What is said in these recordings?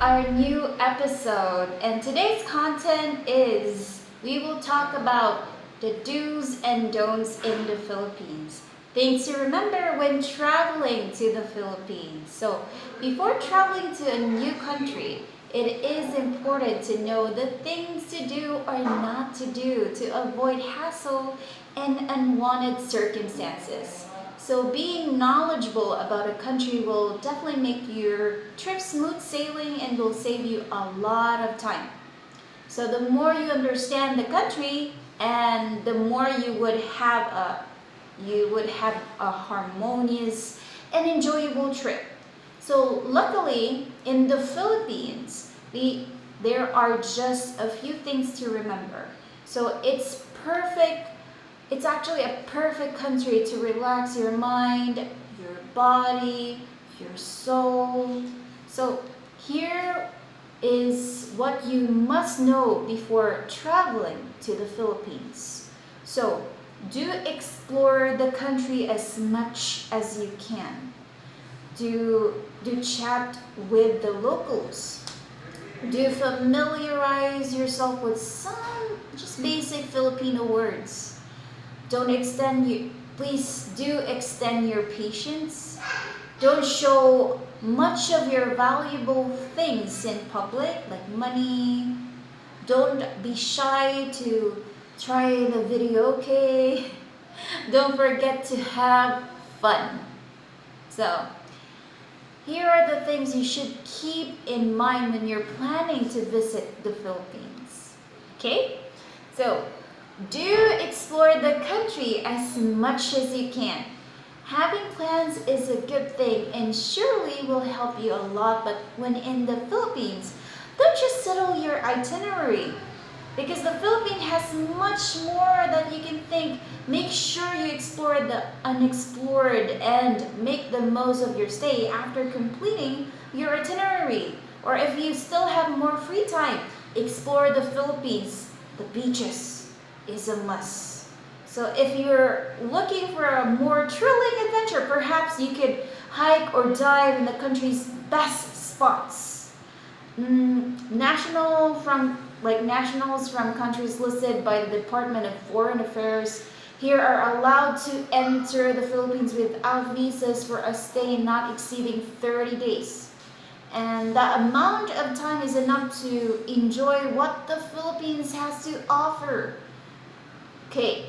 our new episode, and today's content is we will talk about the do's and don'ts in the Philippines. Things to remember when traveling to the Philippines. So, before traveling to a new country, it is important to know the things to do or not to do to avoid hassle and unwanted circumstances. So being knowledgeable about a country will definitely make your trip smooth sailing and will save you a lot of time. So the more you understand the country and the more you would have a harmonious and enjoyable trip. So luckily in the Philippines, there are just a few things to remember. So it's actually a perfect country to relax your mind, your body, your soul. So here is what you must know before traveling to the Philippines. So do explore the country as much as you can. Do chat with the locals. Do familiarize yourself with some just basic Filipino words. Please do extend your patience. Don't show much of your valuable things in public, like money. Don't be shy to try the video, okay? Don't forget to have fun. So, here are the things you should keep in mind when you're planning to visit the Philippines. Okay? So, do explore the country as much as you can. Having plans is a good thing and surely will help you a lot, but when in the Philippines, don't just settle your itinerary. Because the Philippines has much more that you can think. Make sure you explore the unexplored and make the most of your stay after completing your itinerary. Or if you still have more free time, explore the Philippines. The beaches is a must. So if you're looking for a more thrilling adventure, perhaps you could hike or dive in the country's best spots. Nationals from countries listed by the Department of Foreign Affairs here are allowed to enter the Philippines without visas for a stay not exceeding 30 days. And that amount of time is enough to enjoy what the Philippines has to offer. Okay,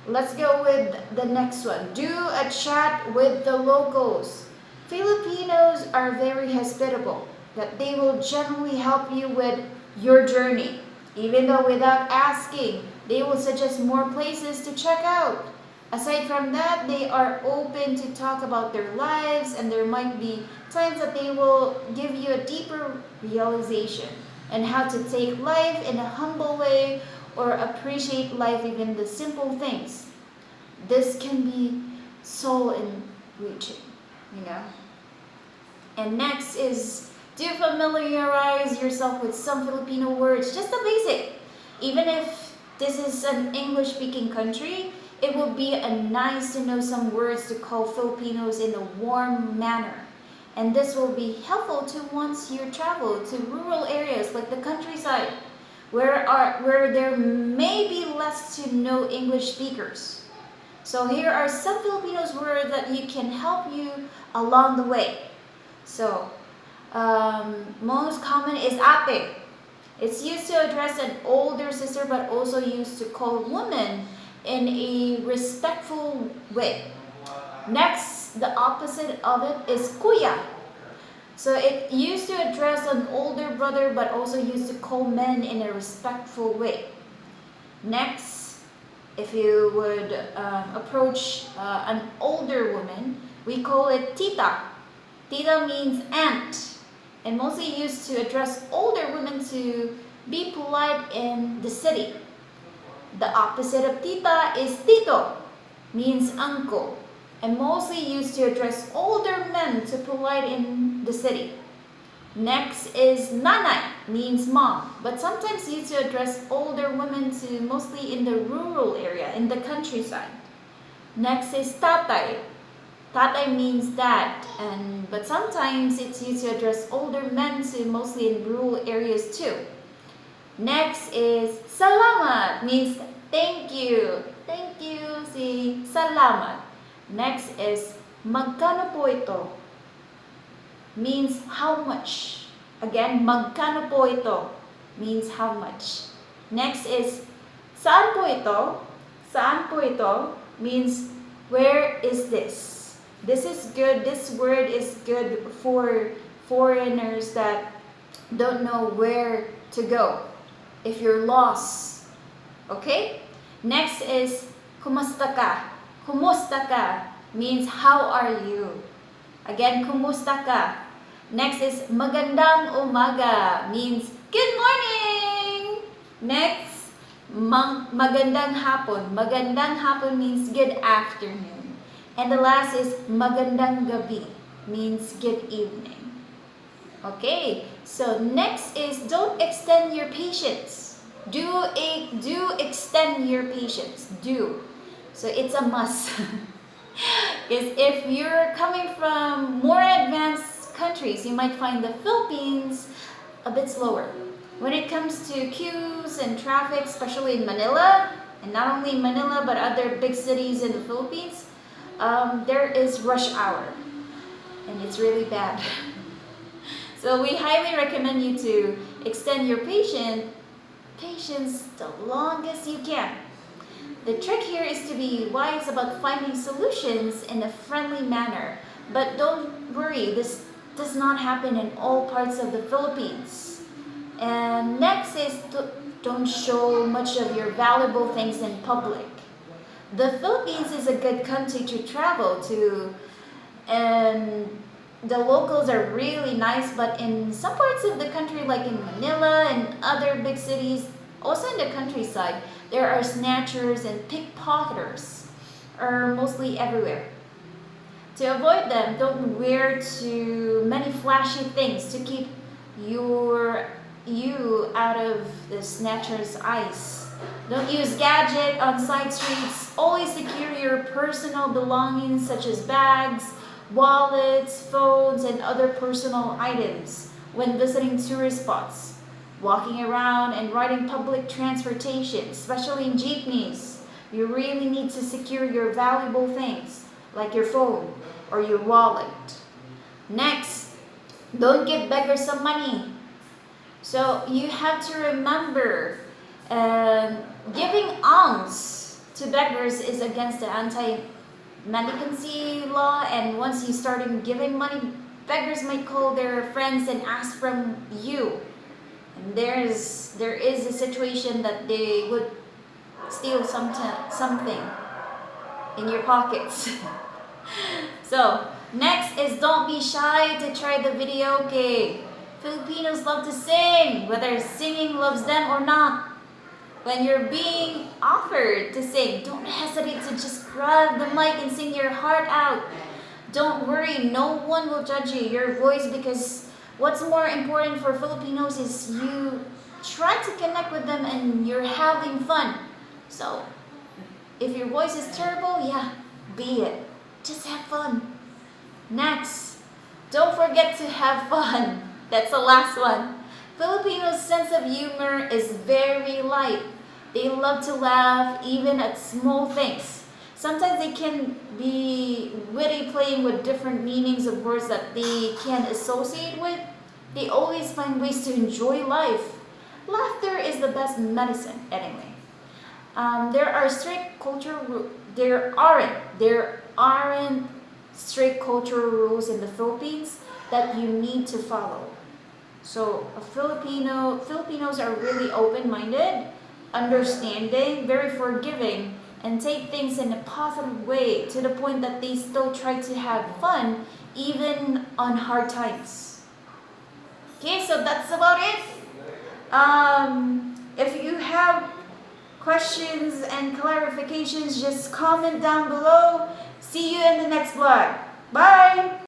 let's go with the next one. Do a chat with the locals. Filipinos are very hospitable, that they will generally help you with your journey. Even though without asking, they will suggest more places to check out. Aside from that, they are open to talk about their lives, and there might be times that they will give you a deeper realization and how to take life in a humble way or appreciate life, even the simple things. This can be soul enriching, you know. And next is do familiarize yourself with some Filipino words, just the basic. Even if this is an English-speaking country, it will be nice to know some words to call Filipinos in a warm manner. And this will be helpful to once you travel to rural areas like the countryside, where there may be less to no English speakers. So here are some Filipinos words that you can help you along the way. So, most common is ate. It's used to address an older sister but also used to call a woman in a respectful way. Next, the opposite of it is kuya. So it used to address an older brother but also used to call men in a respectful way. Next, if you would approach an older woman, we call it tita. Tita means aunt, and mostly used to address older women to be polite in the city. The opposite of tita is tito, means uncle, and mostly used to address older men to polite in the city. Next is nanay, means mom, but sometimes used to address older women to mostly in the rural area, in the countryside. Next is tatay. Tatay means dad, but sometimes it's used to address older men too, mostly in rural areas too. Next is salamat, means thank you. Thank you, si salamat. Next is magkano po ito, means how much. Again, magkano po ito means how much. Next is saan po ito? Saan po ito means where is this? This is good. This word is good for foreigners that don't know where to go if you're lost. Okay? Next is kumusta ka? Kumusta ka means how are you? Again, kumusta ka? Next is magandang umaga means good morning. Next, magandang hapon. Magandang hapon means good afternoon. And the last is magandang gabi means good evening. Okay, so next is don't extend your patience. Do extend your patience. Do. So it's a must. Because if you're coming from more advanced countries, you might find the Philippines a bit slower. When it comes to queues and traffic, especially in Manila, and not only in Manila but other big cities in the Philippines, there is rush hour, and it's really bad. So we highly recommend you to extend your patience the longest you can. The trick here is to be wise about finding solutions in a friendly manner. But don't worry, this does not happen in all parts of the Philippines. And next is don't show much of your valuable things in public. The Philippines is a good country to travel to, and the locals are really nice, but in some parts of the country like in Manila and other big cities, also in the countryside, there are snatchers and pickpocketers are mostly everywhere. To avoid them, don't wear too many flashy things to keep you out of the snatcher's eyes. Don't use gadget on side streets. Always secure your personal belongings such as bags, wallets, phones, and other personal items when visiting tourist spots. Walking around and riding public transportation, especially in jeepneys, you really need to secure your valuable things like your phone or your wallet. Next, don't give beggars some money. So you have to remember, giving alms to beggars is against the anti-mendicancy law, and once you start giving money, beggars might call their friends and ask from you. And there is a situation that they would steal something in your pockets. So next is don't be shy to try the video game. Filipinos love to sing, whether singing loves them or not. When you're being offered to sing, don't hesitate to just grab the mic and sing your heart out. Don't worry, no one will judge your voice, because what's more important for Filipinos is you try to connect with them and you're having fun. So if your voice is terrible, yeah, be it. Just have fun. Next, don't forget to have fun. That's the last one. Filipinos' sense of humor is very light. They love to laugh even at small things. Sometimes they can be witty, playing with different meanings of words that they can associate with. They always find ways to enjoy life. Laughter is the best medicine anyway. There aren't strict cultural rules in the Philippines that you need to follow. So Filipinos are really open-minded, understanding, very forgiving, and take things in a positive way, to the point that they still try to have fun even on hard times. Okay, so that's about it. If you have questions and clarifications, just comment down below. See you in the next vlog. Bye!